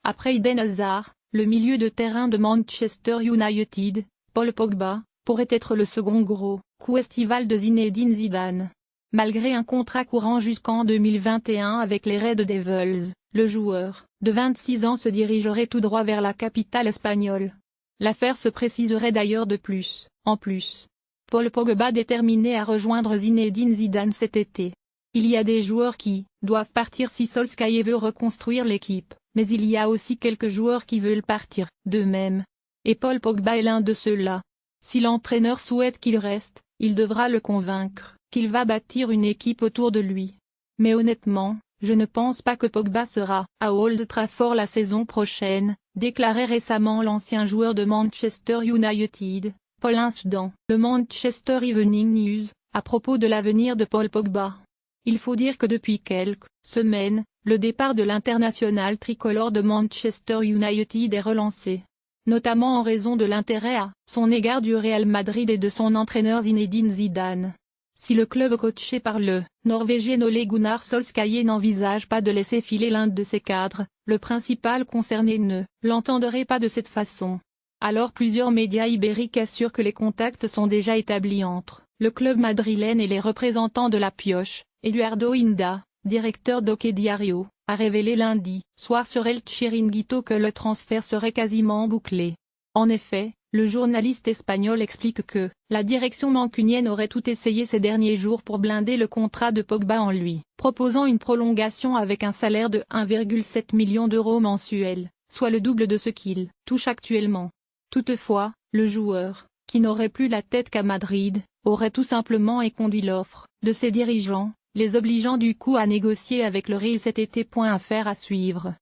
Après Eden Hazard, le milieu de terrain de Manchester United, Paul Pogba, pourrait être le second gros coup estival de Zinedine Zidane. Malgré un contrat courant jusqu'en 2021 avec les Red Devils, le joueur, de 26 ans se dirigerait tout droit vers la capitale espagnole. L'affaire se préciserait d'ailleurs de plus, en plus. Paul Pogba déterminé à rejoindre Zinedine Zidane cet été. Il y a des joueurs qui doivent partir si Solskjaer veut reconstruire l'équipe, mais il y a aussi quelques joueurs qui veulent partir d'eux-mêmes. Et Paul Pogba est l'un de ceux-là. Si l'entraîneur souhaite qu'il reste, il devra le convaincre qu'il va bâtir une équipe autour de lui. Mais honnêtement, je ne pense pas que Pogba sera à Old Trafford la saison prochaine, déclarait récemment l'ancien joueur de Manchester United, Paul Ince dans le Manchester Evening News, à propos de l'avenir de Paul Pogba. Il faut dire que depuis quelques semaines, le départ de l'international tricolore de Manchester United est relancé. Notamment en raison de l'intérêt à son égard du Real Madrid et de son entraîneur Zinedine Zidane. Si le club coaché par le Norvégien Ole Gunnar Solskjaer n'envisage pas de laisser filer l'un de ses cadres, le principal concerné ne l'entendrait pas de cette façon. Alors plusieurs médias ibériques assurent que les contacts sont déjà établis entre le club madrilène et les représentants de la pioche. Eduardo Inda, directeur d'Ok Diario, a révélé lundi soir sur El Chiringuito que le transfert serait quasiment bouclé. En effet, le journaliste espagnol explique que la direction mancunienne aurait tout essayé ces derniers jours pour blinder le contrat de Pogba en lui proposant une prolongation avec un salaire de 1,7 million d'euros mensuels, soit le double de ce qu'il touche actuellement. Toutefois, le joueur, qui n'aurait plus la tête qu'à Madrid, aurait tout simplement éconduit l'offre de ses dirigeants, les obligeant du coup à négocier avec le Real cet été. Affaire à suivre.